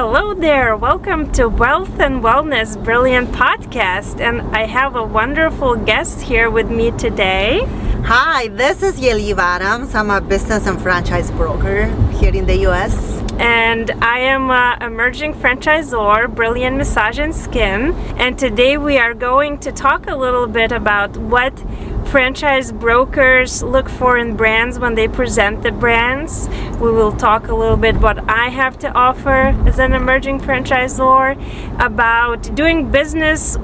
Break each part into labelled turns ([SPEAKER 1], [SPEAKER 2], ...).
[SPEAKER 1] Hello there, welcome to Wealth and Wellness Brilliant Podcast, and I have a wonderful guest here with me today.
[SPEAKER 2] Hi, this is Yeliv Adams. I'm a business and franchise broker here in the U.S.
[SPEAKER 1] And I am an emerging franchisor, Brilliant Massage and Skin, and today we are going to talk a little bit about what franchise brokers look for in brands when they present the brands. We will talk a little bit what I have to offer as an emerging franchisor, about doing business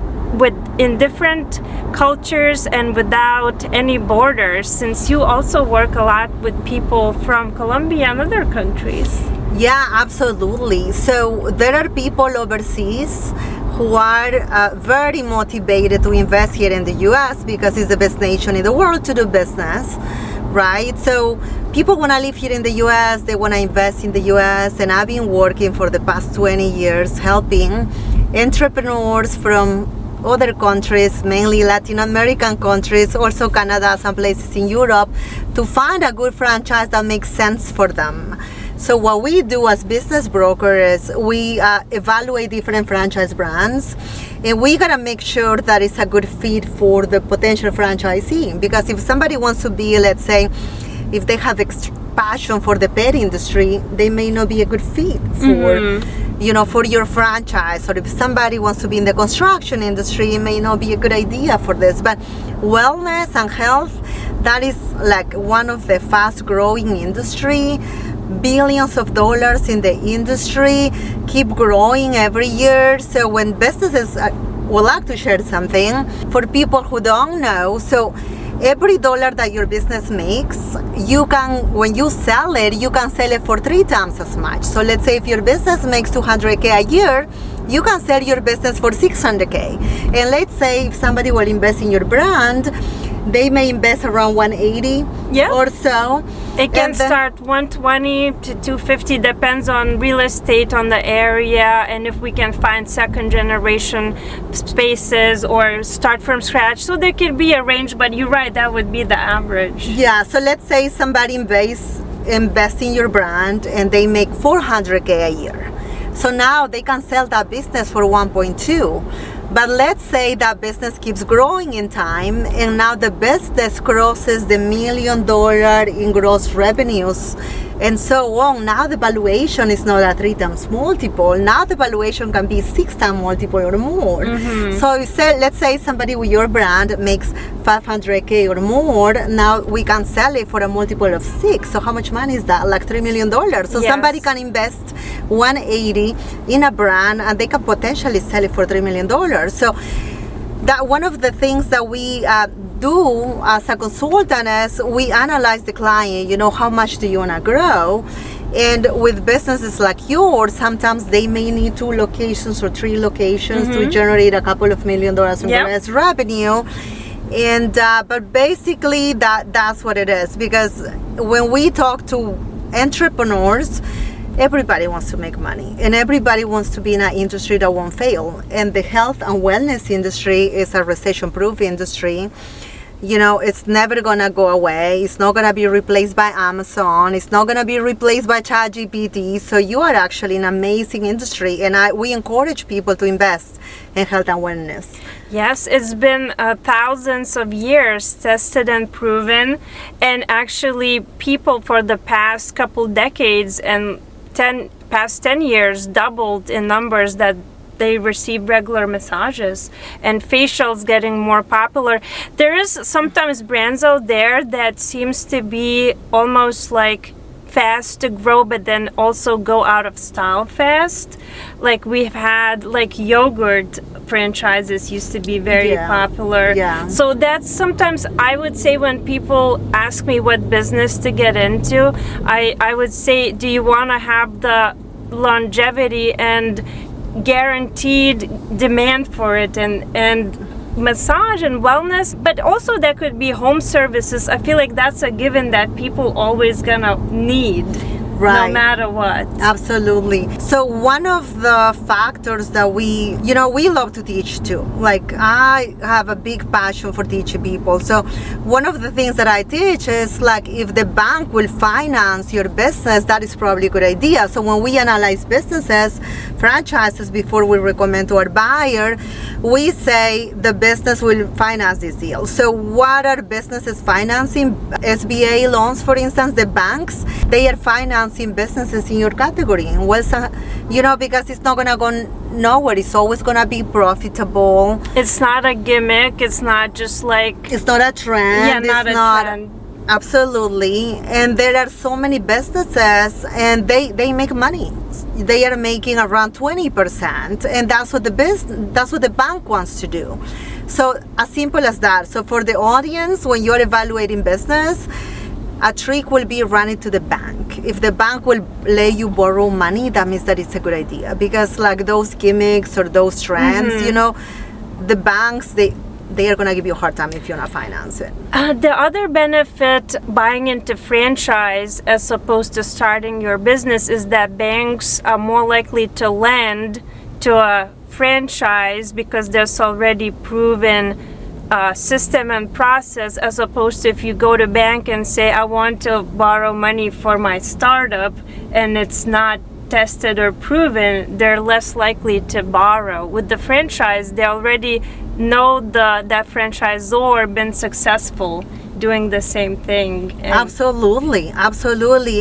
[SPEAKER 1] in different cultures and without any borders, since you also work a lot with people from Colombia and other countries.
[SPEAKER 2] Yeah, absolutely. So there are people overseas who are very motivated to invest here in the U.S. because it's the best nation in the world to do business, right? So people want to live here in the U.S., they want to invest in the U.S., and I've been working for the past 20 years helping entrepreneurs from other countries, mainly Latin American countries, also Canada, some places in Europe, to find a good franchise that makes sense for them. So what we do as business brokers is we evaluate different franchise brands, and we gotta make sure that it's a good fit for the potential franchisee. Because if somebody wants to be, let's say, if they have passion for the pet industry, they may not be a good fit for, for your franchise. Or if somebody wants to be in the construction industry, it may not be a good idea for this. But wellness and health, that is like one of the fast growing industry. Billions of dollars in the industry, keep growing every year. So when businesses would like to share something for people who don't know, so every dollar that your business makes, you can, when you sell it, you can sell it for 3 times as much. So let's say if your business makes $200K a year, you can sell your business for $600K. And let's say if somebody will invest in your brand, they may invest around $180 or so.
[SPEAKER 1] It can start $120 to $250, depends on real estate, on the area, and if we can find second generation spaces or start from scratch. So there could be a range, but you're right, that would be the average.
[SPEAKER 2] Yeah, so let's say somebody invest in your brand and they make $400K a year. So now they can sell that business for 1.2. But let's say that business keeps growing in time, and now the business crosses the $1 million in gross revenues and so on. Now the valuation is not a 3 times multiple. Now the valuation can be 6 times multiple or more. So let's say somebody with your brand makes $500K or more. Now we can sell it for a multiple of 6. So how much money is that? Like $3 million. So somebody can invest $180 in a brand, and they can potentially sell it for $3 million. So that one of the things that we do as a consultant is we analyze the client, how much do you want to grow? And with businesses like yours, sometimes they may need 2 locations or 3 locations to generate a couple of $1 million in gross revenue. And but basically that's what it is, because when we talk to entrepreneurs, everybody wants to make money, and everybody wants to be in an industry that won't fail. And the health and wellness industry is a recession-proof industry. It's never gonna go away. It's not gonna be replaced by Amazon. It's not gonna be replaced by ChatGPT. So you are actually an amazing industry, and we encourage people to invest in health and wellness.
[SPEAKER 1] Yes, it's been thousands of years tested and proven, and actually people for the past couple decades and past 10 years doubled in numbers that they receive regular massages, and facials getting more popular. There is sometimes brands out there that seems to be almost like fast to grow, but then also go out of style fast. Like we've had like yogurt franchises used to be very popular. So that's sometimes I would say when people ask me what business to get into, I would say, do you want to have the longevity and guaranteed demand for it, and massage and wellness, but also there could be home services. I feel like that's a given that people always gonna need.
[SPEAKER 2] Right.
[SPEAKER 1] no matter what.
[SPEAKER 2] Absolutely. So one of the factors that we love to teach too. Like I have a big passion for teaching people. So one of the things that I teach is like if the bank will finance your business, that is probably a good idea. So when we analyze businesses, franchises, before we recommend to our buyer, we say the business will finance this deal. So what are businesses financing? SBA loans, for instance, the banks, they are financing businesses in your category. Well, because it's not gonna go nowhere. It's always gonna be profitable.
[SPEAKER 1] It's not a gimmick. It's not just like...
[SPEAKER 2] It's not a trend.
[SPEAKER 1] Yeah, not
[SPEAKER 2] it's
[SPEAKER 1] a trend.
[SPEAKER 2] Absolutely. And there are so many businesses and they make money. They are making around 20%, and that's what the bank wants to do. So as simple as that. So for the audience, when you're evaluating business, a trick will be running to the bank. If the bank will let you borrow money, that means that it's a good idea, because like those gimmicks or those trends, the banks, they are going to give you a hard time if you're not financing.
[SPEAKER 1] The other benefit buying into franchise as opposed to starting your business is that banks are more likely to lend to a franchise because there's already proven system and process, as opposed to if you go to bank and say, I want to borrow money for my startup, and it's not tested or proven, they're less likely to borrow. With the franchise, they already know that franchisor been successful doing the same thing.
[SPEAKER 2] Absolutely.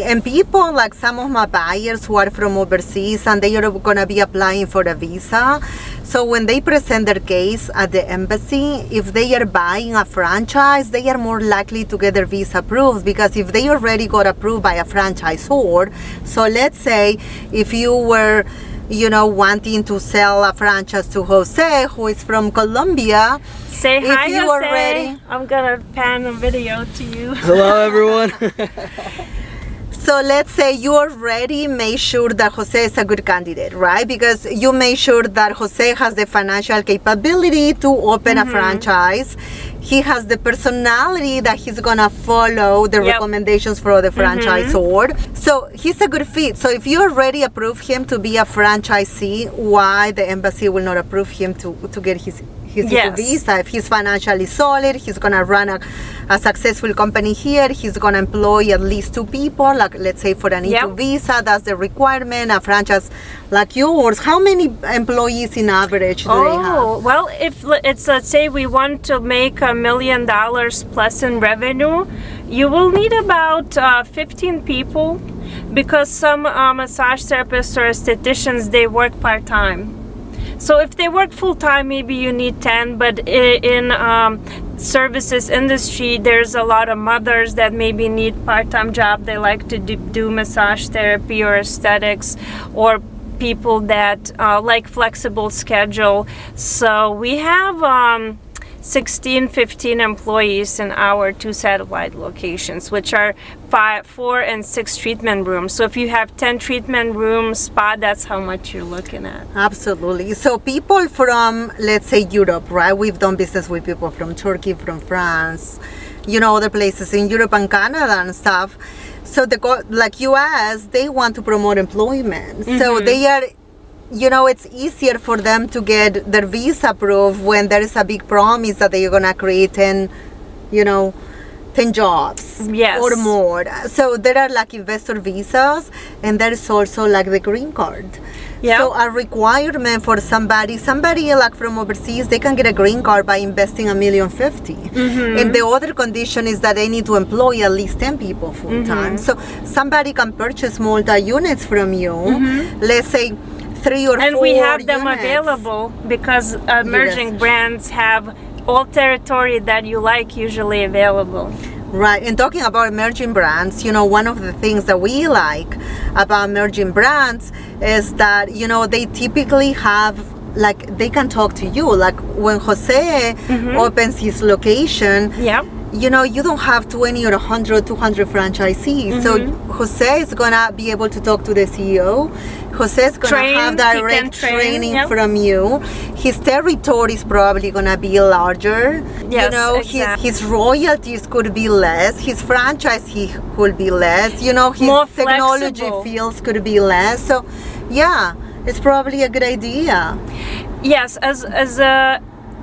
[SPEAKER 2] And people, like some of my buyers who are from overseas and they are going to be applying for a visa, so when they present their case at the embassy, if they are buying a franchise, they are more likely to get their visa approved, because if they already got approved by a franchisor, so let's say if you were wanting to sell a franchise to Jose, who is from Colombia.
[SPEAKER 1] Say hi,
[SPEAKER 2] you
[SPEAKER 1] Jose. I'm gonna pan a video to you.
[SPEAKER 3] Hello, everyone.
[SPEAKER 2] So let's say you already made sure that Jose is a good candidate, right? Because you made sure that Jose has the financial capability to open a franchise. He has the personality that he's gonna follow the recommendations for the franchisor. So he's a good fit. So if you already approve him to be a franchisee, why the embassy will not approve him to get his visa? If he's financially solid, he's gonna run a successful company here. He's gonna employ at least 2 people, like let's say for an E2 visa, that's the requirement. A franchise like yours, how many employees in average do they have?
[SPEAKER 1] Well, if it's, let's say we want to make $1 million plus in revenue, you will need about 15 people, because some massage therapists or estheticians, they work part-time. So if they work full-time, maybe you need 10, but in services industry, there's a lot of mothers that maybe need part-time job. They like to do massage therapy or aesthetics, or people that like flexible schedule. So we have 15 employees in our 2 satellite locations, which are 4 and 6 treatment rooms. So if you have 10 treatment rooms, spa, that's how much you're looking at.
[SPEAKER 2] Absolutely. So people from, let's say, Europe, right? We've done business with people from Turkey, from France, other places in Europe and Canada and stuff. So like US, they want to promote employment. So they are, it's easier for them to get their visa approved when there is a big promise that they're gonna create 10 jobs or more. So there are like investor visas, and there is also like the green card. So a requirement for somebody like from overseas, they can get a green card by investing $1.05 million. And the other condition is that they need to employ at least 10 people full time. So somebody can purchase multi-units from you, let's say 3 or 4
[SPEAKER 1] And we have them
[SPEAKER 2] units
[SPEAKER 1] available, because emerging brands have all territory that you like usually available.
[SPEAKER 2] Right, and talking about emerging brands, one of the things that we like about emerging brands is that, they typically have, like, they can talk to you. Like when Jose opens his location, you don't have 20 or 100, 200 franchisees. So Jose is gonna be able to talk to the CEO. Jose is gonna have direct training from you. His territory is probably gonna be larger.
[SPEAKER 1] Yes, exactly.
[SPEAKER 2] His royalties could be less. His franchise could be less. His
[SPEAKER 1] more
[SPEAKER 2] technology
[SPEAKER 1] flexible.
[SPEAKER 2] fields could be less. So, yeah, it's probably a good idea.
[SPEAKER 1] Yes, as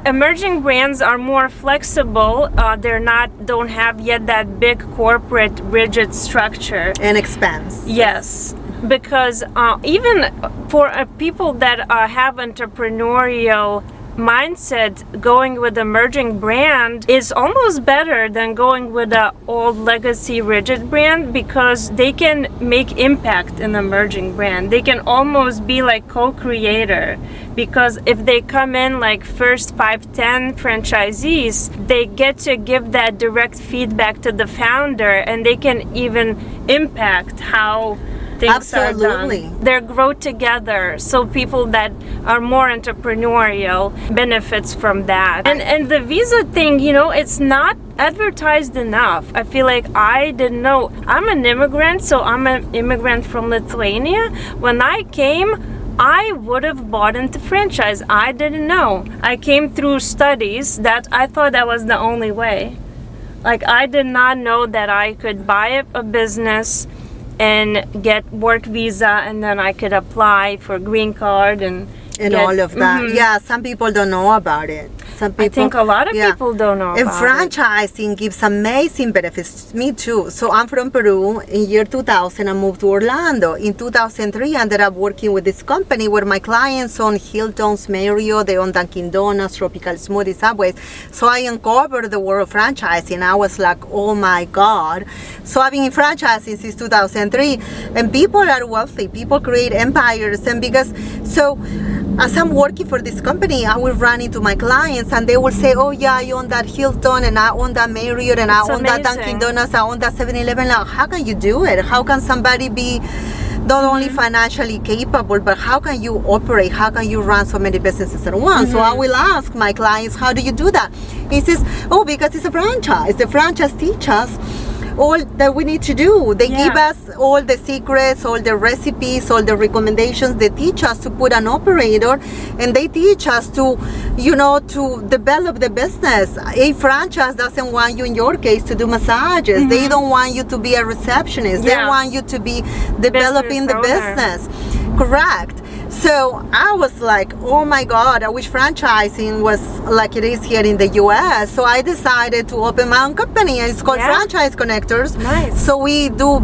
[SPEAKER 1] emerging brands are more flexible. Don't have yet that big corporate rigid structure
[SPEAKER 2] And expense.
[SPEAKER 1] Yes, because even for people that have entrepreneurial mindset, going with emerging brand is almost better than going with a old legacy rigid brand, because they can make impact in emerging brand. They can almost be like co-creator, because if they come in like first 5-10 franchisees, they get to give that direct feedback to the founder, and they can even impact how things
[SPEAKER 2] Absolutely.
[SPEAKER 1] are done. They grow together, so people that are more entrepreneurial benefits from that. And the visa thing, it's not advertised enough. I feel like I didn't know. I'm an immigrant, so I'm an immigrant from Lithuania. When I came, I would have bought into franchise. I didn't know. I came through studies that I thought that was the only way. Like, I did not know that I could buy a business and get work visa, and then I could apply for green card and
[SPEAKER 2] all of that. Yeah, some people don't know about it. Some people,
[SPEAKER 1] I think a lot of people don't know
[SPEAKER 2] and
[SPEAKER 1] about
[SPEAKER 2] franchising gives amazing benefits. Me too. So I'm from Peru. In year 2000, I moved to Orlando. In 2003, I ended up working with this company where my clients own Hilton's, Marriott, they own Dunkin' Donuts, Tropical Smoothie, Subways. So I uncovered the world of franchising. I was like, oh my God. So I've been in franchising since 2003, and people are wealthy. People create empires, and as I'm working for this company, I will run into my clients and they will say, oh yeah, I own that Hilton, and I own that Marriott, and I own that Dunkin' Donuts, I own that 7-Eleven. Like, how can you do it? How can somebody be not only financially capable, but how can you operate? How can you run so many businesses at once? So I will ask my clients, how do you do that? He says, oh, because it's a franchise. The franchise teaches us all that we need to do. They give us all the secrets, all the recipes, all the recommendations. They teach us to put an operator, and they teach us to develop the business. A franchise doesn't want you, in your case, to do massages. They don't want you to be a receptionist. They want you to be developing the business. Correct. So I was like, oh my God, I wish franchising was like it is here in the US. So I decided to open my own company, and it's called Franchise Connectors.
[SPEAKER 1] Nice.
[SPEAKER 2] So we do,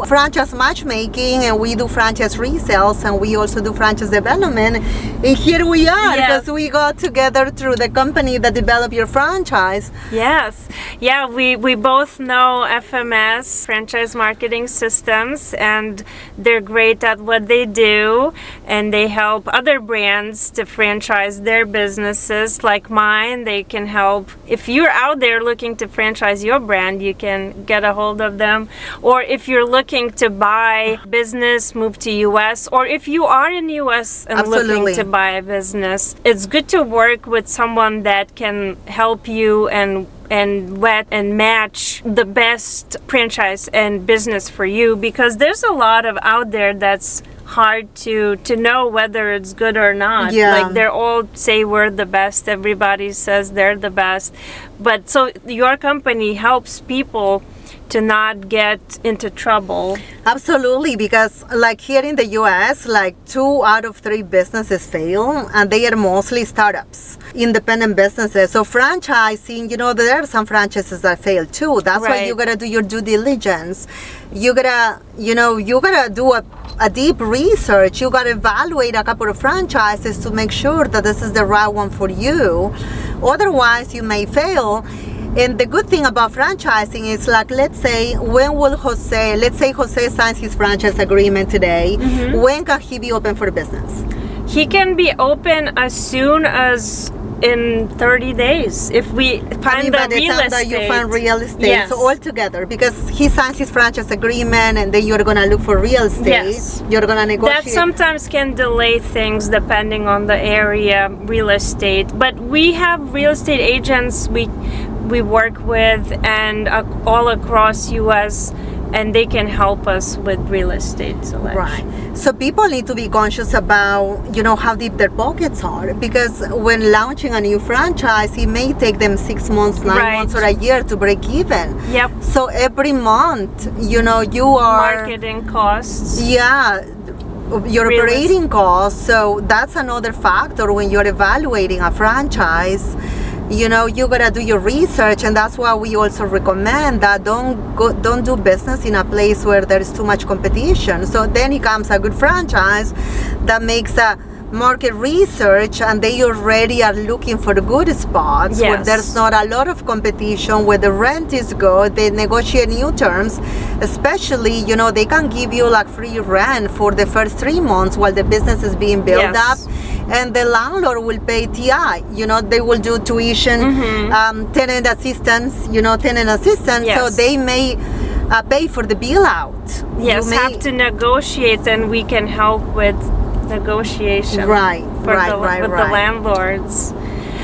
[SPEAKER 2] franchise matchmaking, and we do franchise resales, and we also do franchise development. And here we are, because we got together through the company that developed your franchise.
[SPEAKER 1] Yes. Yeah, we both know FMS, Franchise Marketing Systems, and they're great at what they do, and they help other brands to franchise their businesses like mine. They can help. If you're out there looking to franchise your brand, you can get a hold of them. Or if you're looking to buy business, move to US, or if you are in US and looking to buy a business, it's good to work with someone that can help you and vet and match the best franchise and business for you, because there's a lot of out there that's hard to know whether it's good or not. Like, they're all say we're the best, everybody says they're the best, but so your company helps people to not get into trouble.
[SPEAKER 2] Absolutely, because like here in the US, like 2 out of 3 businesses fail, and they are mostly startups, independent businesses. So franchising, there are some franchises that fail too. That's why you gotta do your due diligence. You gotta, you gotta do a deep research. You gotta evaluate a couple of franchises to make sure that this is the right one for you. Otherwise, you may fail. And the good thing about franchising is, like, let's say Jose signs his franchise agreement today. When can he be open for business?
[SPEAKER 1] He can be open as soon as in 30 days if we find the real estate.
[SPEAKER 2] That you find real estate, so all together, because he signs his franchise agreement, and then you're gonna look for real estate. You're gonna negotiate.
[SPEAKER 1] That sometimes can delay things depending on the area, real estate. But we have real estate agents. we work with and all across US, and they can help us with real estate selection.
[SPEAKER 2] Right. So people need to be conscious about, how deep their pockets are, because when launching a new franchise, it may take them 6 months, 9 months, or a year to break even.
[SPEAKER 1] Yep.
[SPEAKER 2] So every month, you are
[SPEAKER 1] marketing costs.
[SPEAKER 2] Yeah. Your operating costs. So that's another factor when you're evaluating a franchise. You gotta do your research, and that's why we also recommend that don't do business in a place where there is too much competition. So then it comes a good franchise that makes a market research, and they already are looking for the good spots where there's not a lot of competition, where the rent is good. They negotiate new terms, especially they can give you like free rent for the first 3 months while the business is being built up. And the landlord will pay TI. They will do tuition, tenant assistance. So they may pay for the bill out.
[SPEAKER 1] Yes, have to negotiate, and we can help with negotiation.
[SPEAKER 2] With
[SPEAKER 1] the landlords.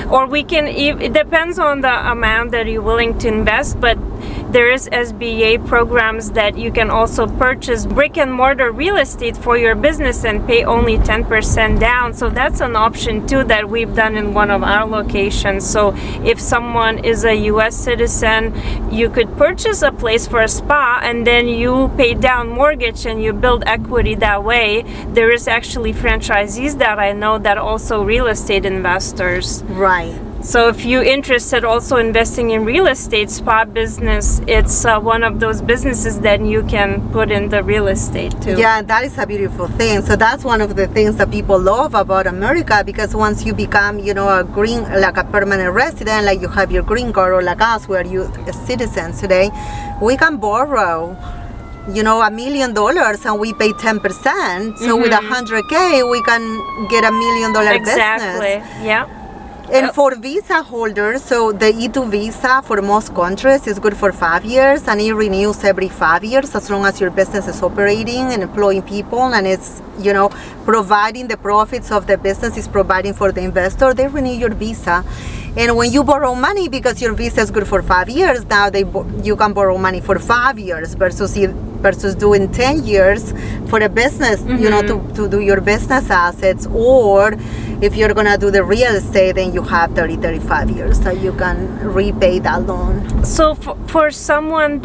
[SPEAKER 1] Or we can, it depends on the amount that you're willing to invest, but there is SBA programs that you can also purchase brick and mortar real estate for your business and pay only 10% down. So that's an option too that we've done in one of our locations. So if someone is a US citizen, you could purchase a place for a spa, and then you pay down mortgage and you build equity that way. There is actually franchisees that I know that are also real estate investors.
[SPEAKER 2] Right.
[SPEAKER 1] So if you're interested also investing in real estate, spa business, it's one of those businesses that you can put in the real estate too.
[SPEAKER 2] Yeah, that is a beautiful thing. So that's one of the things that people love about America, because once you become, a permanent resident, like you have your green card, or like us, where you citizens today, we can borrow $1 million, and we pay 10%. So with $100K, we can get $1 million business.
[SPEAKER 1] Exactly. Yeah.
[SPEAKER 2] And for visa holders, so the E2 visa for most countries is good for 5 years, and it renews every 5 years as long as your business is operating and employing people, and it's providing the profits of the business is providing for the investor. They renew your visa. And when you borrow money, because your visa is good for 5 years, now you can borrow money for 5 years versus doing 10 years for a business, to do your business assets. Or if you're gonna do the real estate, then you have 35 years that you can repay that loan.
[SPEAKER 1] So for someone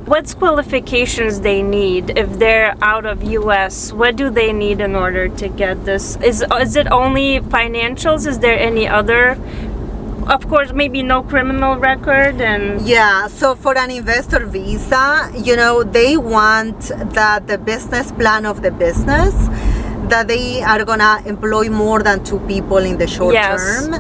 [SPEAKER 1] what's qualifications they need if they're out of US? What do they need in order to get this? Is it only financials? Is there any other? Of course, maybe no criminal record and...
[SPEAKER 2] Yeah, so for an investor visa, they want that the business plan of the business, that they are gonna employ more than 2 people in the short term,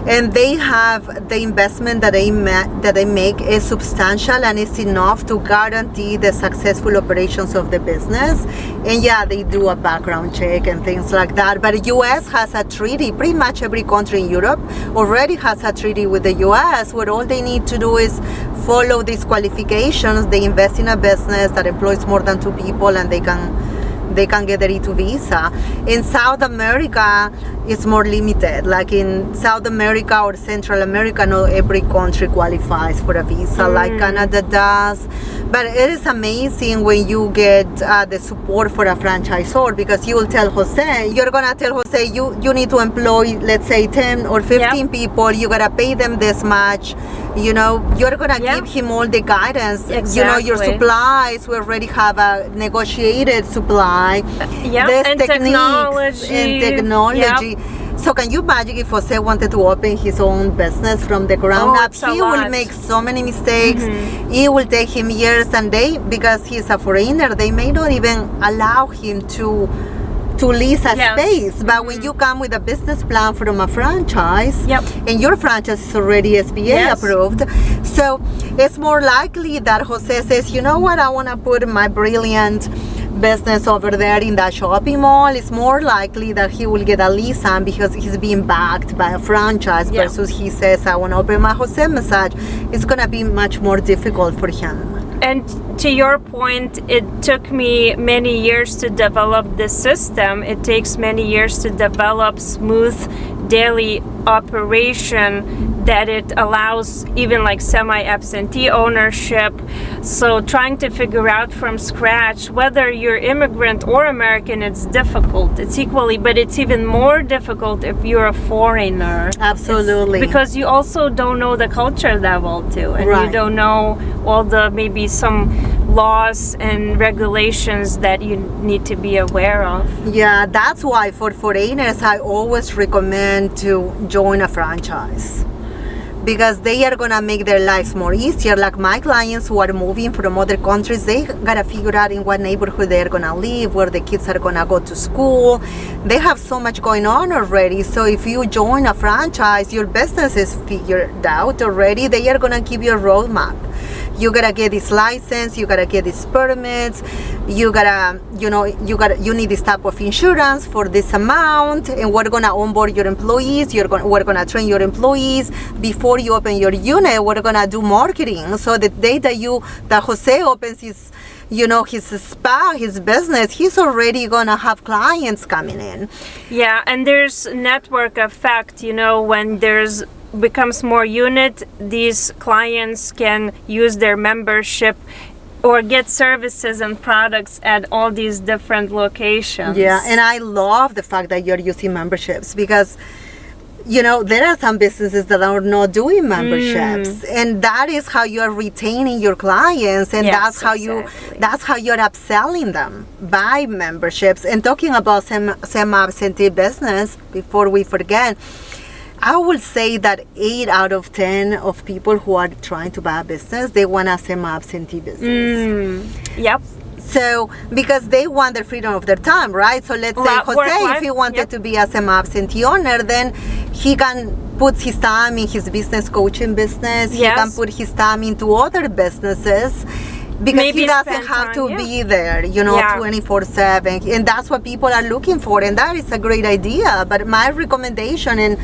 [SPEAKER 2] and they have the investment that they make is substantial and is enough to guarantee the successful operations of the business. And they do a background check and things like that. But the US has a treaty. Pretty much every country in Europe already has a treaty with the US, where all they need to do is follow these qualifications. They invest in a business that employs more than 2 people, and they can get the E2 visa. In South America, it's more limited. Like in South America or Central America, not every country qualifies for a visa like Canada does. But it is amazing when you get the support for a franchisor, because you will tell Jose, you're gonna tell Jose, you need to employ, let's say 10 or 15 people, you gotta pay them this much. You're gonna give him all the guidance.
[SPEAKER 1] Exactly.
[SPEAKER 2] Your supplies, we already have a negotiated supply.
[SPEAKER 1] And
[SPEAKER 2] technology. Yep. So can you imagine if Jose wanted to open his own business from the ground up? He will make so many mistakes. It will take him years, and because he's a foreigner, they may not even allow him to lease a space. But when you come with a business plan from a franchise, and your franchise is already SBA approved, so it's more likely that Jose says, you know what, I want to put my brilliant business over there in that shopping mall. It's more likely that he will get a lease on because he's being backed by a franchise versus he says, I want to open my Jose massage. It's going to be much more difficult for him.
[SPEAKER 1] And to your point, it took me many years to develop this system. It takes many years to develop smooth daily operation that it allows even like semi-absentee ownership. So trying to figure out from scratch whether you're immigrant or American, it's difficult. It's equally, but it's even more difficult if you're a foreigner.
[SPEAKER 2] Absolutely.
[SPEAKER 1] Because you also don't know the culture that well too, and
[SPEAKER 2] Right.
[SPEAKER 1] you don't know all the maybe some laws and regulations that you need to be aware of.
[SPEAKER 2] Yeah, that's why for foreigners, I always recommend to join a franchise, because they are gonna make their lives more easier. Like my clients who are moving from other countries, they gotta figure out in what neighborhood they're gonna live, where the kids are gonna go to school. They have so much going on already. So if you join a franchise, your business is figured out already. They are gonna give you a roadmap. You gotta get this license, you gotta get these permits, you need this type of insurance for this amount, and we're gonna onboard your employees, we're gonna train your employees. Before you open your unit, we're gonna do marketing. So the day that Jose opens his spa, his business, he's already gonna have clients coming in.
[SPEAKER 1] Yeah, and there's network effect, when there's becomes more unit, these clients can use their membership or get services and products at all these different locations.
[SPEAKER 2] Yeah, and I love the fact that you're using memberships, because there are some businesses that are not doing memberships, and that is how you are retaining your clients, and
[SPEAKER 1] Yes,
[SPEAKER 2] that's how you're upselling them by memberships. And talking about semi-absentee business, before we forget, I will say that 8 out of 10 of people who are trying to buy a business, they want a semi-absentee business.
[SPEAKER 1] Yep.
[SPEAKER 2] So, because they want the freedom of their time, right? So let's say Jose, if he wanted to be a semi-absentee owner, then he can put his time in his business coaching business. He can put his time into other businesses, because
[SPEAKER 1] Maybe
[SPEAKER 2] he doesn't have to be there, 24/7. And that's what people are looking for. And that is a great idea. But my recommendation, and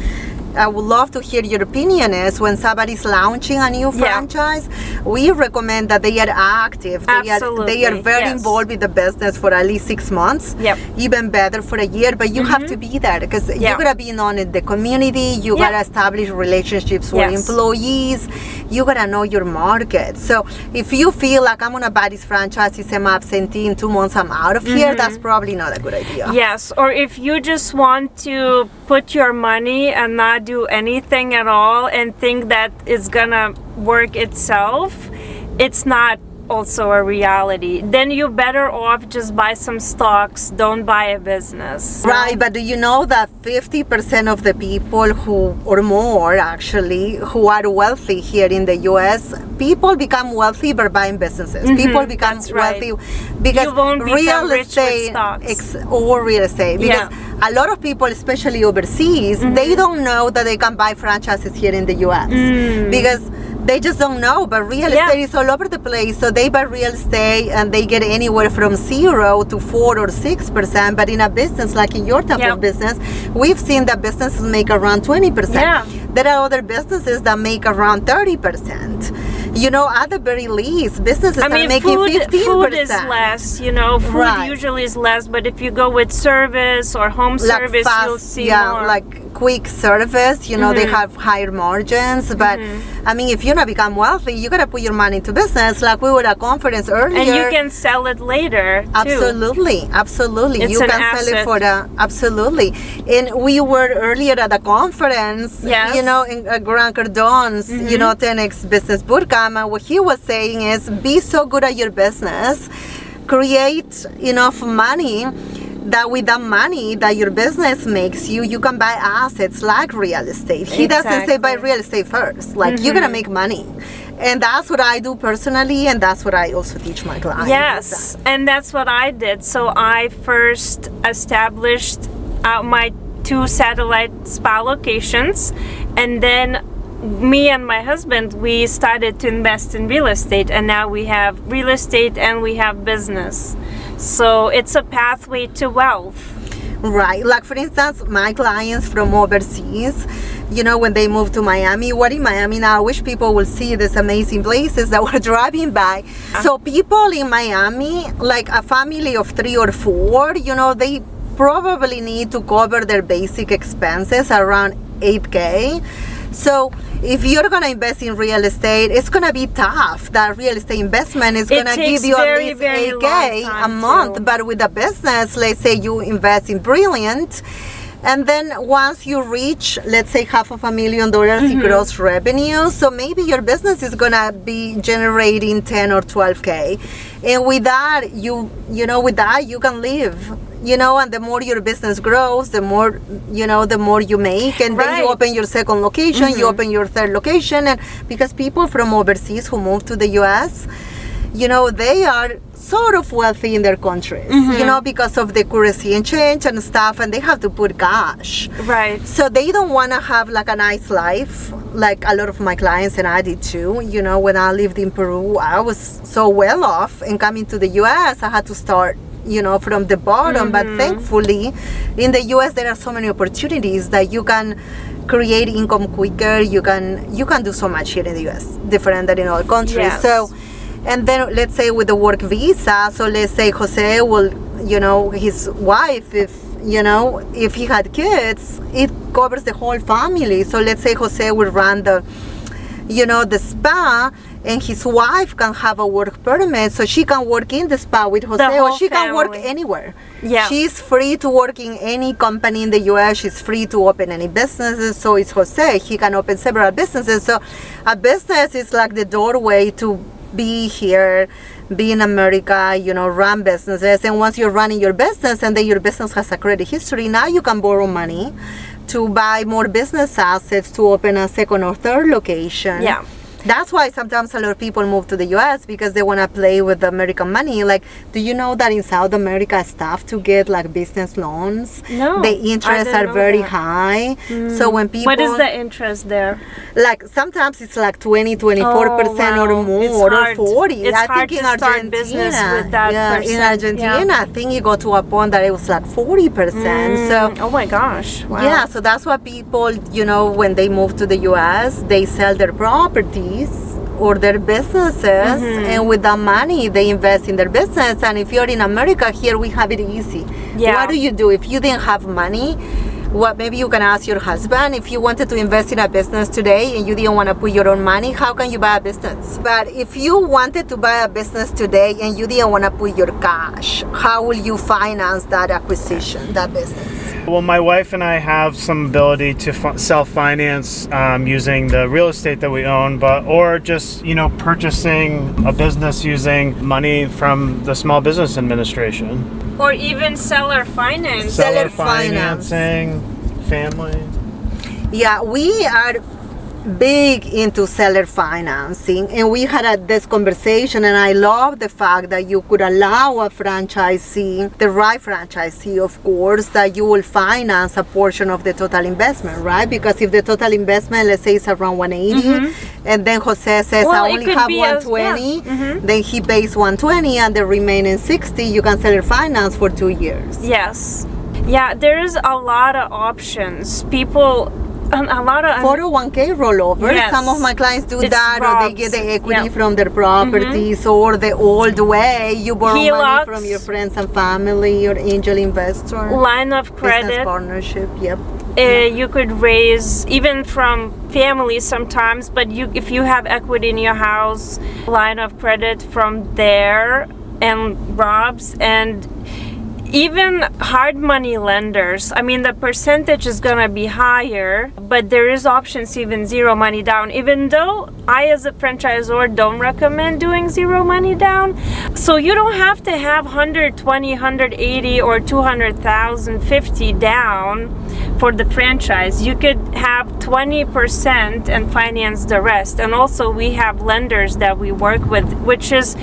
[SPEAKER 2] I would love to hear your opinion, is when somebody's launching a new franchise, we recommend that they are active. They are very involved with the business for at least 6 months, even better for a year. But you have to be there, because you gotta be known in the community. You gotta establish relationships with employees. You gotta know your market. So if you feel like I'm gonna buy this franchise, it's semi-absentee, in 2 months I'm out of here, that's probably not a good idea.
[SPEAKER 1] Yes, or if you just want to put your money and not do anything at all and think that it's gonna work itself, it's not also a reality. Then you're better off just buy some stocks, don't buy a business.
[SPEAKER 2] Right, but do you know that 50% of the people or more actually, who are wealthy here in the US, people become wealthy by buying businesses. People become wealthy because
[SPEAKER 1] you won't
[SPEAKER 2] real estate or real estate. Because a lot of people, especially overseas, they don't know that they can buy franchises here in the US. Because they just don't know, but real estate is all over the place. So they buy real estate and they get anywhere from 0 to 4 or 6%. But in a business like in your type of business, we've seen that businesses make around 20%. There are other businesses that make around 30%. At the very least, businesses are making 15%.
[SPEAKER 1] Food is less, food usually is less, but if you go with service or home service, you'll see more.
[SPEAKER 2] Like quick service, they have higher margins. But I mean, if you want to become wealthy, you gotta put your money into business. Like we were at a conference earlier,
[SPEAKER 1] and you can sell it later too.
[SPEAKER 2] Absolutely.
[SPEAKER 1] It's
[SPEAKER 2] you
[SPEAKER 1] an
[SPEAKER 2] can
[SPEAKER 1] asset.
[SPEAKER 2] sell it for absolutely. And we were earlier at a conference, in Grant Cardone's, 10x Business Bootcamp, and what he was saying is, be so good at your business, create enough money that with that money that your business makes you can buy assets like real estate. He doesn't say buy real estate first. Like you're gonna make money. And that's what I do personally, and that's what I also teach my clients.
[SPEAKER 1] Yes, and that's what I did. So I first established my 2 satellite spa locations, and then me and my husband, we started to invest in real estate, and now we have real estate and we have business. So it's a pathway to wealth.
[SPEAKER 2] Right. Like for instance, my clients from overseas, when they move to Miami, we're in Miami now. I wish people will see these amazing places that we're driving by. So people in Miami, like a family of 3 or 4, they probably need to cover their basic expenses around $8,000. So if you're going to invest in real estate, it's going to be tough. That real estate investment is going to give you at least $8K a month. But with a business, let's say you invest in Brilliant, and then once you reach, let's say, $500,000 in gross revenue, so maybe your business is gonna be generating 10 or 12K, and with that, you can live. And the more your business grows, the more you make, and then you open your second location, you open your third location, and because people from overseas who move to the U.S., they are sort of wealthy in their countries, because of the currency and change and stuff, and they have to put cash.
[SPEAKER 1] Right.
[SPEAKER 2] So they don't want to have like a nice life, like a lot of my clients, and I did too. When I lived in Peru, I was so well off, and coming to the U.S., I had to start from the bottom. But thankfully, in the U.S., there are so many opportunities that you can create income quicker. You can do so much here in the U.S., different than in other countries.
[SPEAKER 1] Yes.
[SPEAKER 2] So. And then let's say with the work visa, so let's say Jose will, his wife, if he had kids, it covers the whole family. So let's say Jose will run the spa, and his wife can have a work permit, so she can work in the spa with Jose, or she can work anywhere.
[SPEAKER 1] Yeah.
[SPEAKER 2] She's free to work in any company in the U.S. She's free to open any businesses. So is Jose. He can open several businesses. So a business is like the doorway to be here, be in America, run businesses. And once you're running your business, and then your business has a credit history, now you can borrow money to buy more business assets to open a second or third location.
[SPEAKER 1] Yeah.
[SPEAKER 2] That's why sometimes a lot of people move to the U.S. because they want to play with the American money. Like, do you know that in South America it's tough to get like business loans?
[SPEAKER 1] No.
[SPEAKER 2] The interests are very high. So when people...
[SPEAKER 1] What is the interest there?
[SPEAKER 2] Like sometimes it's like 20-24% or more, or 40.
[SPEAKER 1] It's
[SPEAKER 2] I
[SPEAKER 1] hard
[SPEAKER 2] think
[SPEAKER 1] to
[SPEAKER 2] in
[SPEAKER 1] start
[SPEAKER 2] Argentina,
[SPEAKER 1] business with that
[SPEAKER 2] in Argentina, I think it got to a point that it was like 40%. So
[SPEAKER 1] oh my gosh! Wow.
[SPEAKER 2] yeah, so that's why people, when they move to the U.S., they sell their properties or their businesses, and with that money they invest in their business. And if you're in America, here we have it easy.
[SPEAKER 1] Yeah.
[SPEAKER 2] What do you do if you didn't have money? Maybe you can ask your husband, if you wanted to invest in a business today and you didn't want to put your own money, how can you buy a business? But if you wanted to buy a business today and you didn't want to put your cash, how will you finance that acquisition, that business?
[SPEAKER 3] Well, my wife and I have some ability to self-finance using the real estate that we own, or just purchasing a business using money from the Small Business Administration.
[SPEAKER 1] Or even seller finance.
[SPEAKER 2] Seller
[SPEAKER 3] financing, family.
[SPEAKER 2] Yeah, we are big into seller financing, and we had this conversation, and I love the fact that you could allow a franchisee, the right franchisee of course, that you will finance a portion of the total investment, right? Because if the total investment, let's say, is around 180, and then Jose says, I only have 120, then he pays 120, and the remaining 60 you can seller finance for 2 years.
[SPEAKER 1] Yes. Yeah, there's a lot of options. People, a lot of
[SPEAKER 2] 401k rollover.
[SPEAKER 1] Yes.
[SPEAKER 2] Some of my clients do
[SPEAKER 1] It's
[SPEAKER 2] that, or they get the equity from their properties, or the old way you borrow money from your friends and family, or angel investor,
[SPEAKER 1] line of credit,
[SPEAKER 2] business partnership. Yep.
[SPEAKER 1] You could raise even from families sometimes, but if you have equity in your house, line of credit from there, and Rob's, and even hard money lenders. I mean, the percentage is gonna be higher, but there is options even zero money down, even though I as a franchisor don't recommend doing zero money down. So you don't have to have 120, 180 or 200,000, 50 down for the franchise. You could have 20% and finance the rest. And also we have lenders that we work with, which is,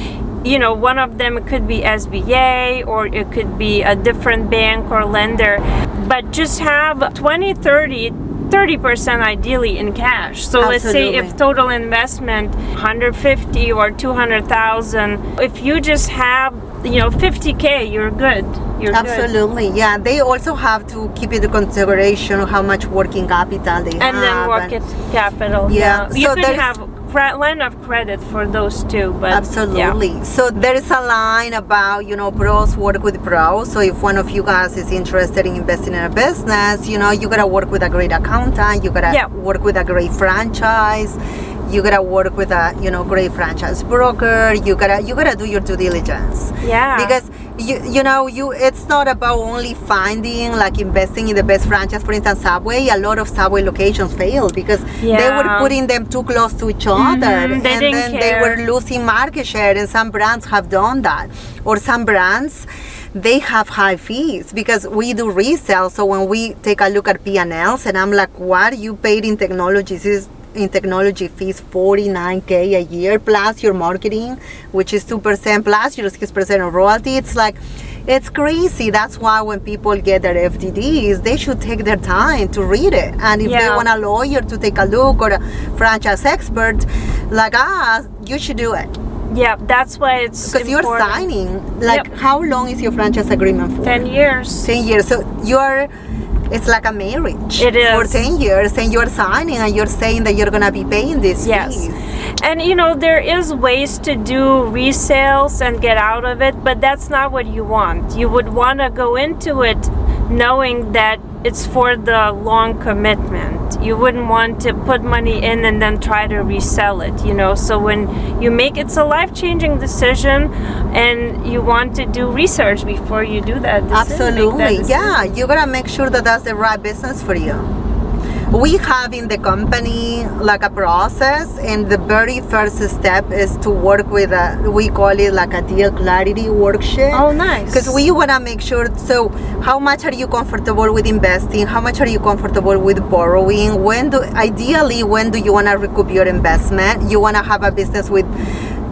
[SPEAKER 1] one of them could be SBA, or it could be a different bank or lender, but just have 30% ideally in cash. So let's say if total investment 150 or 200,000, if you just have 50K, you're good.
[SPEAKER 2] Absolutely.
[SPEAKER 1] Good.
[SPEAKER 2] Yeah, they also have to keep into consideration how much working capital they have,
[SPEAKER 1] and then working capital.
[SPEAKER 2] Yeah,
[SPEAKER 1] You
[SPEAKER 2] so
[SPEAKER 1] could have line of credit for those two. But
[SPEAKER 2] Absolutely.
[SPEAKER 1] yeah.
[SPEAKER 2] So there is a line about, pros work with pros. So if one of you guys is interested in investing in a business, you gotta work with a great accountant, you gotta work with a great franchise, you gotta work with a great franchise broker, you gotta do your due diligence.
[SPEAKER 1] Yeah.
[SPEAKER 2] Because it's not about only finding, like, investing in the best franchise. For instance, Subway, a lot of Subway locations failed because they were putting them too close to each other, and then they were losing market share, and some brands have done that. Or some brands, they have high fees because we do resale. So when we take a look at P&Ls, and I'm like, what? You paid in technology fees $49K a year plus your marketing, which is 2% plus your 6% of royalty. It's like, it's crazy. That's why when people get their FDDs, they should take their time to read it. And if they want a lawyer to take a look, or a franchise expert like us, you should do it.
[SPEAKER 1] Yeah, that's why it's
[SPEAKER 2] because you're signing. Like, how long is your franchise agreement for?
[SPEAKER 1] 10 years.
[SPEAKER 2] 10 years. So it's like a marriage.
[SPEAKER 1] It is.
[SPEAKER 2] For 10 years, and you're signing, and you're saying that you're going to be paying these fees.
[SPEAKER 1] And there is ways to do resales and get out of it, but that's not what you want. You would want to go into it knowing that it's for the long commitment. You wouldn't want to put money in and then try to resell it, So when you it's a life-changing decision, and you want to do research before you do that decision.
[SPEAKER 2] Absolutely. Yeah, you got to make sure that that's the right business for you. We have in the company like a process, and the very first step is to work with we call it like a deal clarity worksheet.
[SPEAKER 1] Oh, nice.
[SPEAKER 2] Because we want to make sure, so how much are you comfortable with investing? How much are you comfortable with borrowing? Ideally, when do you want to recoup your investment? You want to have a business with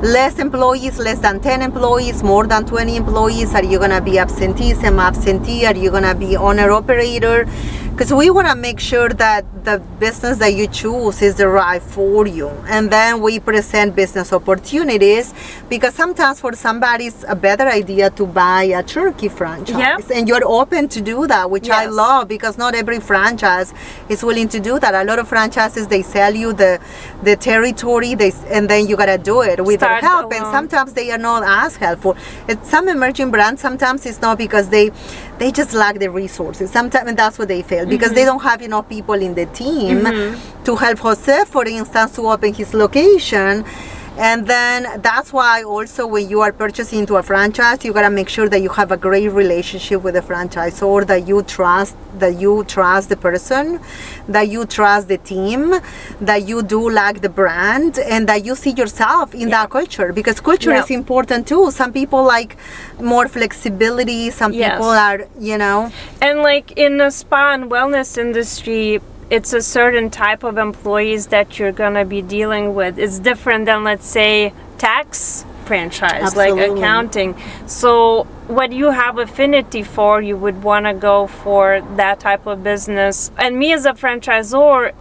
[SPEAKER 2] less employees, less than 10 employees, more than 20 employees? Are you going to be absentee, semi-absentee? Are you going to be owner-operator? Because we want to make sure that the business that you choose is the right for you. And then we present business opportunities, because sometimes for somebody it's a better idea to buy a turkey franchise. And you're open to do that, which I love, because not every franchise is willing to do that. A lot of franchises, they sell you the territory, and then you got to do it with their help. And sometimes they are not as helpful. Some emerging brands, sometimes it's not because they just lack the resources. Sometimes, and that's what they fail, because they don't have enough people in the team to help Jose, for instance, to open his location. And then that's why also when you are purchasing into a franchise, you gotta make sure that you have a great relationship with the franchisor, that you trust the person, that you trust the team, that you do like the brand, and that you see yourself in that culture, because culture is important too. Some people like more flexibility, some people are,
[SPEAKER 1] And like in the spa and wellness industry, it's a certain type of employees that you're going to be dealing with. It's different than, let's say, tax franchise, like accounting. So what you have affinity for, you would want to go for that type of business. And me as a franchisor,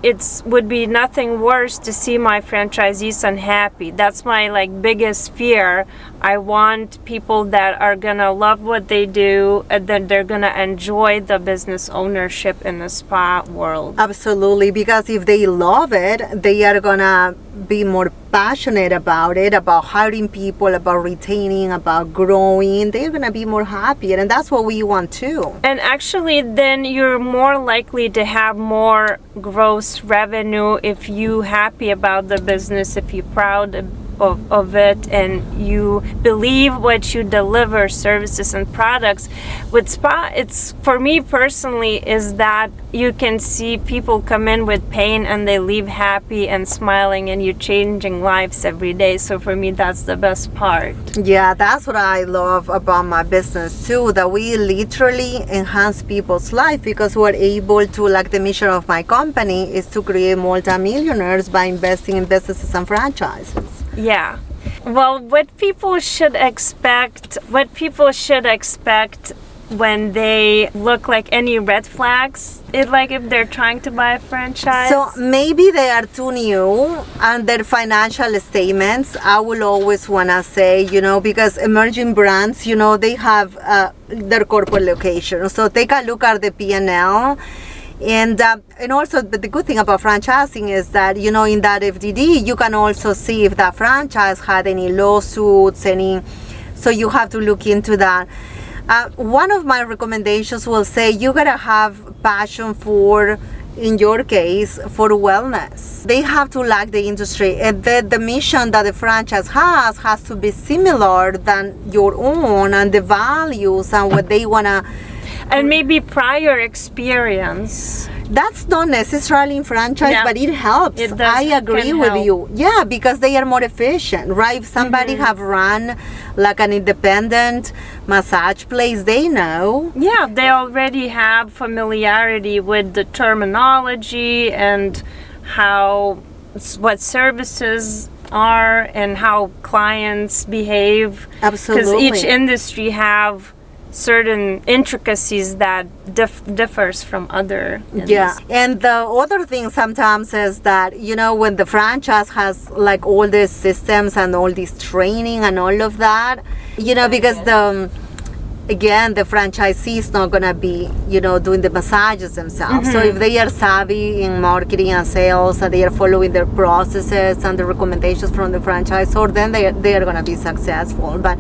[SPEAKER 1] would be nothing worse to see my franchisees unhappy. That's my biggest fear. I want people that are gonna love what they do, and that they're gonna enjoy the business ownership in the spa world.
[SPEAKER 2] Absolutely, because if they love it, they are gonna be more passionate about it, about hiring people, about retaining, about growing. They're gonna be more happier, and that's what we want too.
[SPEAKER 1] And actually, then you're more likely to have more gross revenue if you're happy about the business, if you're proud of it, and you believe what you deliver, services and products. With spa, it's, for me personally, is that you can see people come in with pain and they leave happy and smiling, and you're changing lives every day. So for me, that's the best part.
[SPEAKER 2] Yeah, that's what I love about my business too, that we literally enhance people's life, because we're able to, like, the mission of my company is to create multimillionaires by investing in businesses and franchises.
[SPEAKER 1] Yeah. Well, what people should expect when they look like any red flags, if they're trying to buy a franchise.
[SPEAKER 2] So maybe they are too new, and their financial statements, I will always want to say, because emerging brands, they have their corporate location. So take a look at the P&L. And also, but the good thing about franchising is that, you know, in that FDD, you can also see if that franchise had any lawsuits, so you have to look into that. One of my recommendations will say you gotta have passion for, in your case, for wellness. They have to like the industry, and the mission that the franchise has to be similar than your own, and the values and what they wanna.
[SPEAKER 1] And maybe prior experience.
[SPEAKER 2] That's not necessarily in franchise, but it helps. I agree with you. Yeah, because they are more efficient, right? If somebody have run like an independent massage place, they know.
[SPEAKER 1] Yeah, they already have familiarity with the terminology and what services are and how clients behave.
[SPEAKER 2] Absolutely.
[SPEAKER 1] Because each industry have certain intricacies that differs from other industries.
[SPEAKER 2] Yeah, and the other thing sometimes is that, you know, when the franchise has like all these systems and all this training and all of that, you know, because the franchisee is not gonna be, you know, doing the massages themselves. So if they are savvy in marketing and sales and they are following their processes and the recommendations from the franchisor, then they are gonna be successful. But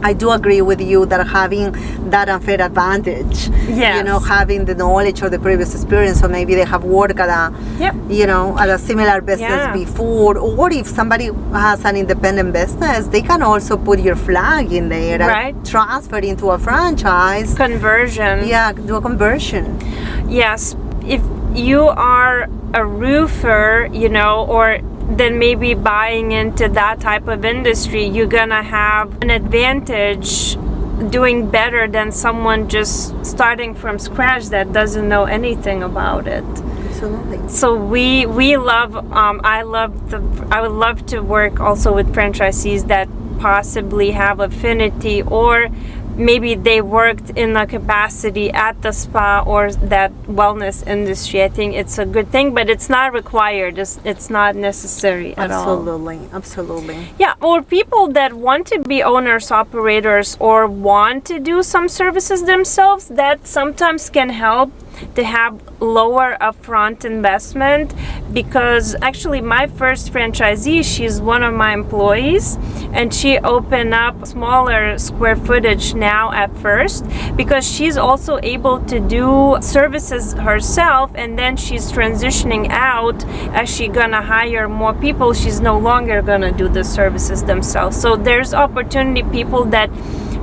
[SPEAKER 2] I do agree with you that having that unfair advantage, you know, having the knowledge or the previous experience, or maybe they have worked at a similar business before, or if somebody has an independent business, they can also put your flag in there, and transfer into a franchise.
[SPEAKER 1] Conversion.
[SPEAKER 2] Yeah, do a conversion.
[SPEAKER 1] Yes, if you are a roofer, you know, or then maybe buying into that type of industry, you're gonna have an advantage doing better than someone just starting from scratch that doesn't know anything about it.
[SPEAKER 2] Absolutely.
[SPEAKER 1] So we love, I would love to work also with franchisees that possibly have affinity, or maybe they worked in a capacity at the spa or that wellness industry. I think it's a good thing, but it's not required. It's not necessary at all.
[SPEAKER 2] Absolutely.
[SPEAKER 1] Yeah, or people that want to be owners, operators, or want to do some services themselves, that sometimes can help to have lower upfront investment, because actually my first franchisee, she's one of my employees, and she opened up smaller square footage now at first because she's also able to do services herself, and then she's transitioning out as she gonna hire more people. She's no longer gonna do the services themselves. So there's opportunity, people that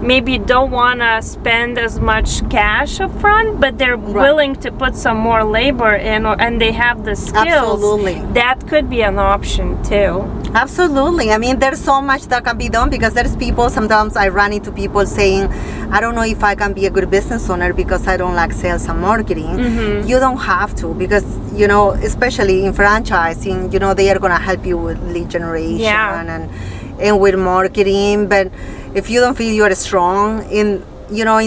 [SPEAKER 1] maybe don't want to spend as much cash up front, but they're willing to put some more labor in, and they have the skills.
[SPEAKER 2] Absolutely.
[SPEAKER 1] That could be an option too.
[SPEAKER 2] Absolutely. I mean, there's so much that can be done, because there's people, sometimes I run into people saying, I don't know if I can be a good business owner because I don't like sales and marketing. You don't have to, because, you know, especially in franchising, you know, they are going to help you with lead generation and with marketing. But if you don't feel you are strong in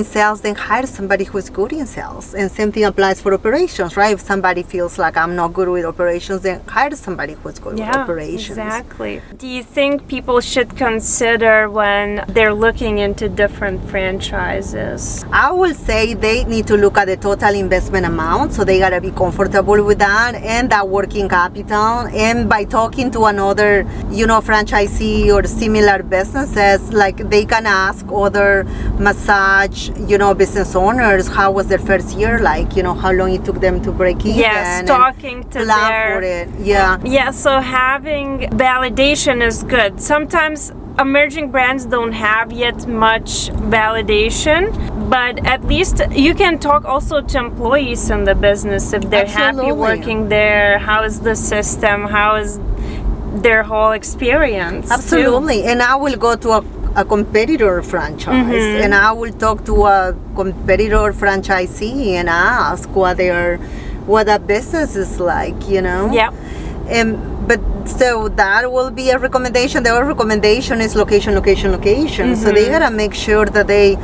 [SPEAKER 2] sales, then hire somebody who's good in sales. And same thing applies for operations, right? If somebody feels like I'm not good with operations, then hire somebody who's good with operations.
[SPEAKER 1] Exactly. Do you think people should consider when they're looking into different franchises?
[SPEAKER 2] I will say they need to look at the total investment amount, so they gotta be comfortable with that, and that working capital. And by talking to another, franchisee or similar businesses, like they can ask other massage, business owners, how was their first year like, how long it took them to break even.
[SPEAKER 1] Yes, talking to
[SPEAKER 2] plan for it. Yeah,
[SPEAKER 1] so having validation is good. Sometimes emerging brands don't have yet much validation, but at least you can talk also to employees in the business if they're happy working there. How is the system? How is their whole experience?
[SPEAKER 2] Absolutely. And I will go to a competitor franchise, and I will talk to a competitor franchisee and ask what that business is like,
[SPEAKER 1] Yeah.
[SPEAKER 2] But so that will be a recommendation. The other recommendation is location. So they gotta make sure that they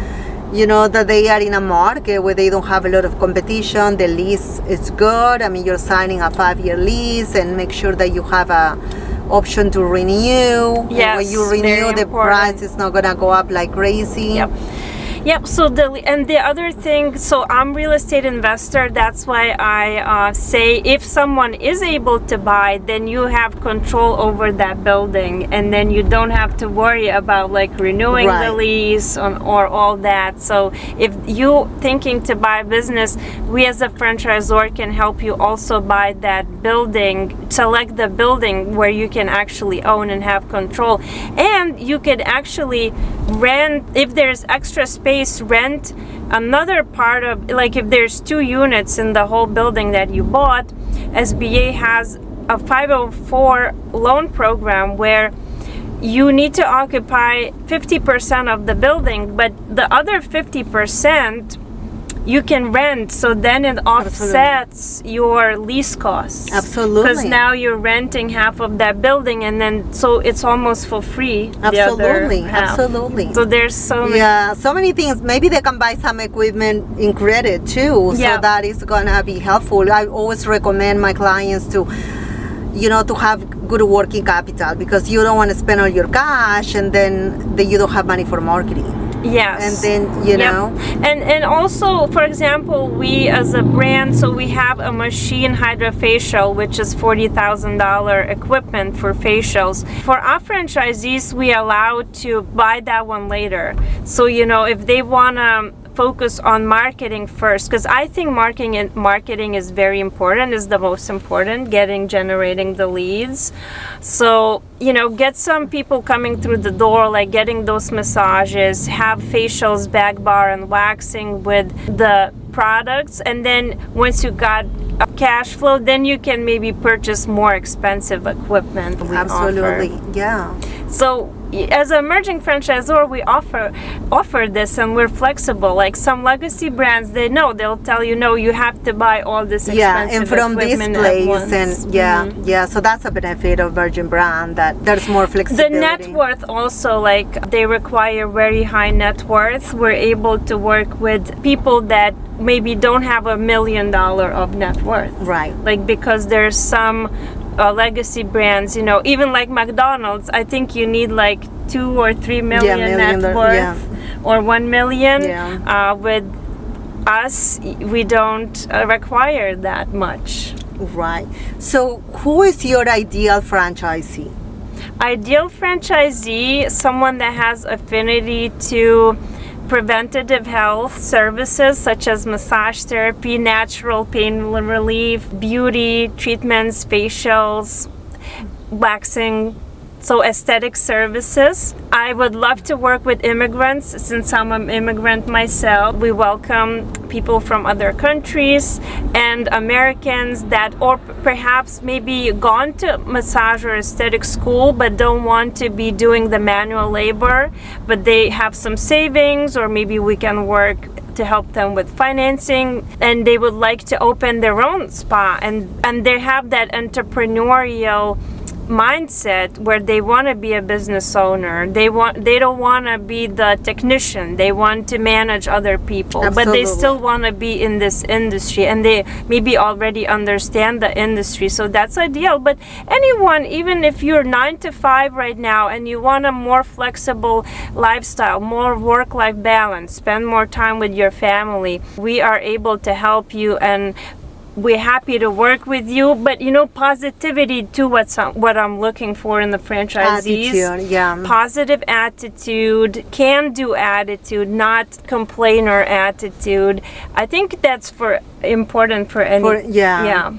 [SPEAKER 2] are in a market where they don't have a lot of competition. The lease is good. I mean, you're signing a 5-year lease, and make sure that you have a option to renew.
[SPEAKER 1] Yes,
[SPEAKER 2] when you renew, the price is not gonna go up like crazy.
[SPEAKER 1] Yep. Yep. So the other thing, so I'm real estate investor. That's why I say if someone is able to buy, then you have control over that building, and then you don't have to worry about like renewing the lease or all that. So if you thinking to buy a business, we as a franchisor can help you also buy that building, select the building where you can actually own and have control, and you could actually rent if there's extra space, rent another part of, like if there's 2 units in the whole building that you bought. SBA has a 504 loan program where you need to occupy 50% of the building, but the other 50% you can rent, so then it offsets your lease costs.
[SPEAKER 2] Absolutely.
[SPEAKER 1] Because now you're renting half of that building, and then so it's almost for free.
[SPEAKER 2] Absolutely,
[SPEAKER 1] the other half.
[SPEAKER 2] absolutely.
[SPEAKER 1] So there's so many.
[SPEAKER 2] Yeah, so many things. Maybe they can buy some equipment in credit too, so that is gonna be helpful. I always recommend my clients to, to have good working capital, because you don't want to spend all your cash and then you don't have money for marketing.
[SPEAKER 1] Yes.
[SPEAKER 2] And then, you know.
[SPEAKER 1] And also, for example, we as a brand, so we have a machine hydrofacial, which is $40,000 equipment for facials. For our franchisees, we allow to buy that one later. So, if they want to focus on marketing first, because I think marketing is very important, is the most important, generating the leads. So get some people coming through the door, like getting those massages, have facials, back bar and waxing with the products, and then once you got a cash flow, then you can maybe purchase more expensive equipment.
[SPEAKER 2] Absolutely. Yeah.
[SPEAKER 1] So as an emerging franchisor, we offer this, and we're flexible. Like some legacy brands, they'll tell you, no, you have to buy all this expensive
[SPEAKER 2] and from this
[SPEAKER 1] equipment
[SPEAKER 2] place, and so that's a benefit of Virgin brand, that there's more flexibility.
[SPEAKER 1] The net worth also, like they require very high net worth. We're able to work with people that maybe don't have $1 million of net worth,
[SPEAKER 2] right?
[SPEAKER 1] Like, because there's some legacy brands, even like McDonald's, I think you need like 2 or 3 million net worth, or 1 million. With us, we don't require that much.
[SPEAKER 2] Right. So who is your ideal franchisee?
[SPEAKER 1] Ideal franchisee, someone that has affinity to preventative health services such as massage therapy, natural pain relief, beauty treatments, facials, waxing, so aesthetic services. I would love to work with immigrants, since I'm an immigrant myself. We welcome people from other countries and Americans that, or perhaps maybe gone to massage or aesthetic school but don't want to be doing the manual labor, but they have some savings, or maybe we can work to help them with financing, and they would like to open their own spa, and they have that entrepreneurial mindset where they want to be a business owner. They don't want to be the technician. They want to manage other people.
[SPEAKER 2] Absolutely.
[SPEAKER 1] But they still want to be in this industry, and they maybe already understand the industry. So that's ideal. But anyone, even if you're 9 to 5 right now and you want a more flexible lifestyle, more work-life balance, spend more time with your family, we are able to help you, and we're happy to work with you. But positivity too, what I'm looking for in the franchisees.
[SPEAKER 2] Attitude,
[SPEAKER 1] positive attitude, can-do attitude, not complainer attitude. I think that's important for any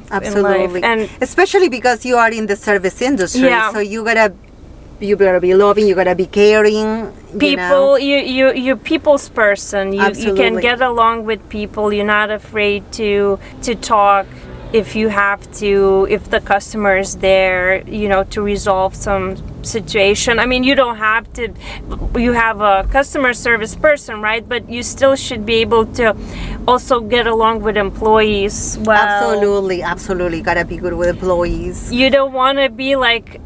[SPEAKER 2] absolutely,
[SPEAKER 1] in life. And
[SPEAKER 2] especially because you are in the service industry, so you gotta be loving, you gotta be caring.
[SPEAKER 1] People, you're people's person. You can get along with people. You're not afraid to talk if you have to, if the customer is there, to resolve some situation. I mean, you don't have to, you have a customer service person, right? But you still should be able to also get along with employees well.
[SPEAKER 2] Absolutely. Gotta be good with employees.
[SPEAKER 1] You don't want to be like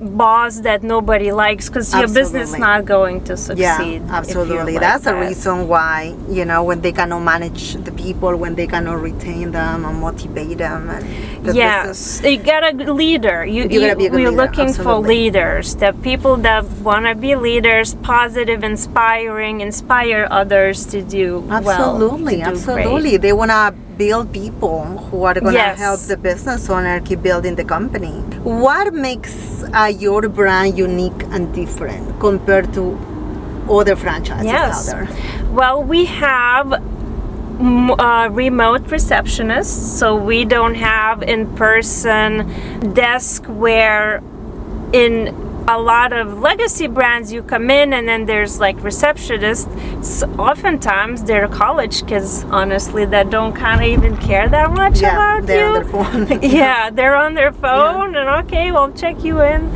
[SPEAKER 1] boss that nobody likes, because your business is
[SPEAKER 2] Absolutely.
[SPEAKER 1] not going to succeed.
[SPEAKER 2] Yeah,
[SPEAKER 1] if you're
[SPEAKER 2] absolutely.
[SPEAKER 1] like
[SPEAKER 2] That's the
[SPEAKER 1] that.
[SPEAKER 2] reason why, when they cannot manage the people, when they cannot retain them and motivate them. And the business.
[SPEAKER 1] Yes, you got a leader.
[SPEAKER 2] You gotta be a good
[SPEAKER 1] we're
[SPEAKER 2] leader,
[SPEAKER 1] looking for
[SPEAKER 2] absolutely.
[SPEAKER 1] leaders, the people that want to be leaders, positive, inspiring, inspire others to do
[SPEAKER 2] Absolutely,
[SPEAKER 1] well, to do
[SPEAKER 2] absolutely.
[SPEAKER 1] great.
[SPEAKER 2] They want to build people who are going to
[SPEAKER 1] Yes.
[SPEAKER 2] help the business owner keep building the company. What makes your brand unique and different compared to other franchises
[SPEAKER 1] Yes.
[SPEAKER 2] out there?
[SPEAKER 1] Well, we have remote receptionists, so we don't have in-person desk where in a lot of legacy brands you come in and then there's like receptionists. Oftentimes they're college kids, honestly, that don't kind of even care that much
[SPEAKER 2] Yeah,
[SPEAKER 1] about
[SPEAKER 2] they're
[SPEAKER 1] you.
[SPEAKER 2] on their phone.
[SPEAKER 1] Yeah, they're on their phone and okay, we'll check you in.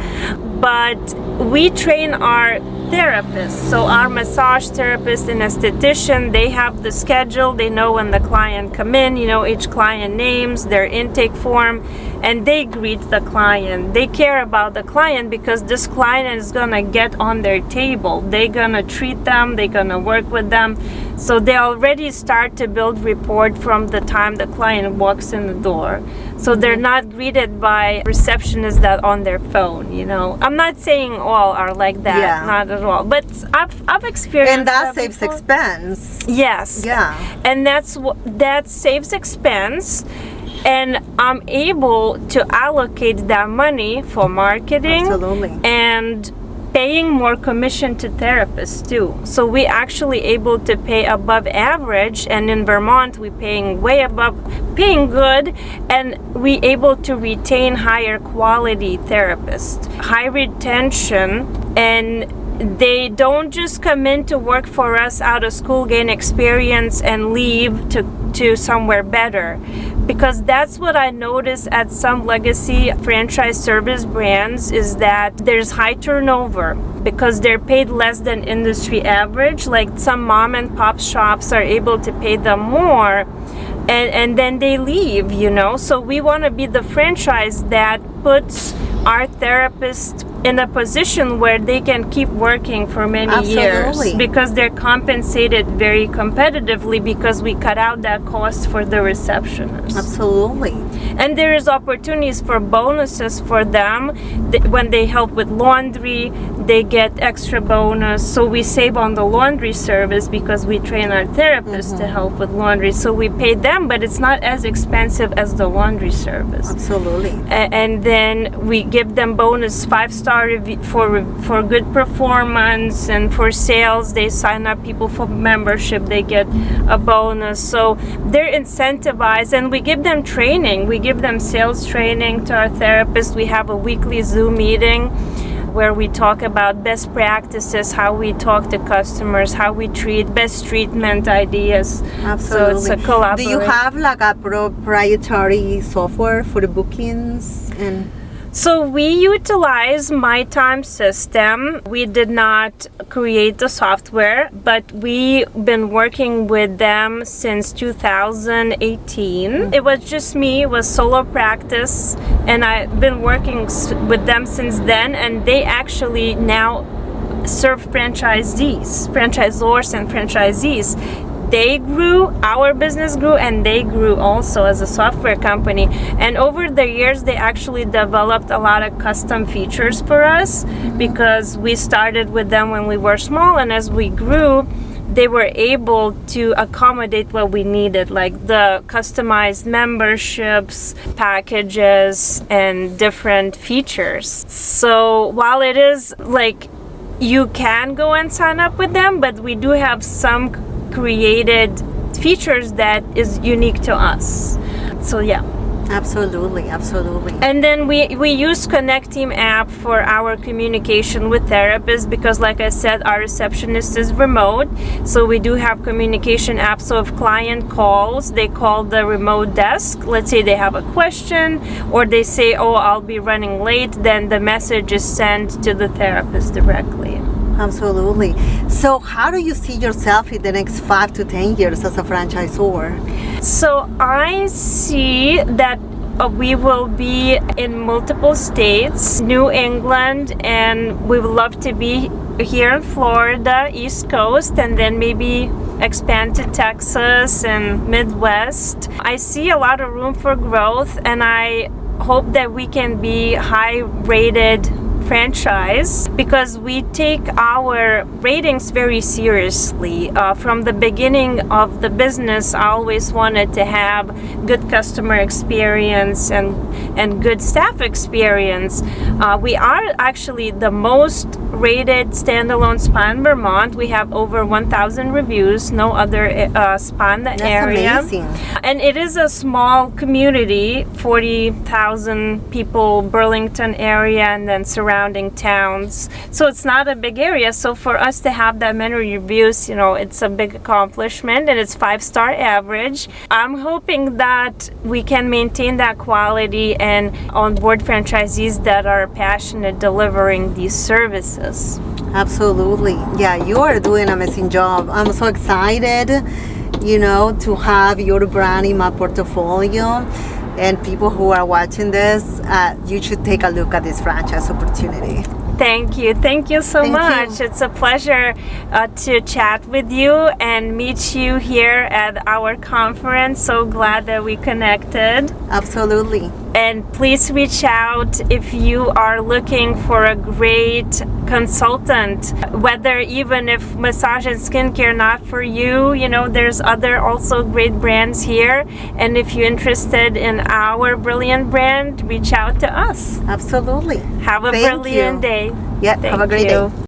[SPEAKER 1] But we train our therapists. So our massage therapist and esthetician, they have the schedule. They know when the client come in, each client names, their intake form, and they greet the client. They care about the client because this client is gonna get on their table. They're gonna treat them, they're gonna work with them. So they already start to build rapport from the time the client walks in the door. So they're not greeted by receptionists that on their phone, I'm not saying all are like that,
[SPEAKER 2] Yeah.
[SPEAKER 1] not at all. But I've experienced
[SPEAKER 2] And that saves
[SPEAKER 1] before.
[SPEAKER 2] expense.
[SPEAKER 1] Yes.
[SPEAKER 2] Yeah.
[SPEAKER 1] And that saves expense. And I'm able to allocate that money for marketing
[SPEAKER 2] Absolutely.
[SPEAKER 1] and paying more commission to therapists too. So we actually able to pay above average, and in Vermont we paying way above, paying good, and we able to retain higher quality therapists, high retention, and they don't just come in to work for us out of school, gain experience, and leave to somewhere better. Because that's what I noticed at some legacy franchise service brands, is that there's high turnover because they're paid less than industry average. Like some mom and pop shops are able to pay them more, and then they leave, So we want to be the franchise that puts our therapists in a position where they can keep working for many years,
[SPEAKER 2] Absolutely.
[SPEAKER 1] because they're compensated very competitively because we cut out that cost for the receptionist.
[SPEAKER 2] Absolutely.
[SPEAKER 1] And there is opportunities for bonuses for them. When they help with laundry, they get extra bonus. So we save on the laundry service because we train our therapists to help with laundry. So we pay them, but it's not as expensive as the laundry service.
[SPEAKER 2] Absolutely.
[SPEAKER 1] And then we give them bonus 5-star for good performance, and for sales they sign up people for membership, they get a bonus. So they're incentivized, and we give them training. We give them sales training to our therapists. We have a weekly Zoom meeting where we talk about best practices, how we talk to customers, how we treat, best treatment ideas.
[SPEAKER 2] Absolutely.
[SPEAKER 1] So it's a collaboration.
[SPEAKER 2] Do you have like a proprietary software for the bookings and?
[SPEAKER 1] So we utilize My Time system. We did not create the software, but we've been working with them since 2018. It was just me, it was solo practice, and I've been working with them since then, and they actually now serve franchisors and franchisees. They grew, our business grew, and they grew also as a software company. And over the years, they actually developed a lot of custom features for us, because we started with them when we were small, and as we grew, they were able to accommodate what we needed, like the customized memberships, packages, and different features. So while it is like you can go and sign up with them, but we do have some created features that is unique to us. So yeah.
[SPEAKER 2] Absolutely.
[SPEAKER 1] And then we use Connect Team app for our communication with therapists, because like I said, our receptionist is remote, so we do have communication apps. So if client calls, they call the remote desk. Let's say they have a question, or they say, oh, I'll be running late, then the message is sent to the therapist directly.
[SPEAKER 2] Absolutely. So how do you see yourself in the next 5 to 10 years as a franchisor?
[SPEAKER 1] So I see that We will be in multiple states, New England, and we would love to be here in Florida, East Coast, and then maybe expand to Texas and Midwest. I see a lot of room for growth, and I hope that we can be high-rated franchise because we take our ratings very seriously. From the beginning of the business, I always wanted to have good customer experience and good staff experience. We are actually the most rated standalone spa in Vermont. We have over 1,000 reviews, no other spa in the area.
[SPEAKER 2] That's amazing.
[SPEAKER 1] And it is a small community, 40,000 people, Burlington area, and then surrounding towns. So it's not a big area. So for us to have that many reviews, it's a big accomplishment, and it's 5-star average. I'm hoping that we can maintain that quality and onboard franchisees that are passionate delivering these services.
[SPEAKER 2] Absolutely. Yeah, you are doing an amazing job. I'm so excited, to have your brand in my portfolio. And people who are watching this, you should take a look at this franchise opportunity.
[SPEAKER 1] Thank you. Thank you so much. It's a pleasure to chat with you and meet you here at our conference. So glad that we connected.
[SPEAKER 2] Absolutely.
[SPEAKER 1] And please reach out if you are looking for a great consultant, whether even if massage and skincare not for you, there's other also great brands here. And if you're interested in our brilliant brand, reach out to us.
[SPEAKER 2] Absolutely.
[SPEAKER 1] Have a brilliant day.
[SPEAKER 2] Yeah, have a great day.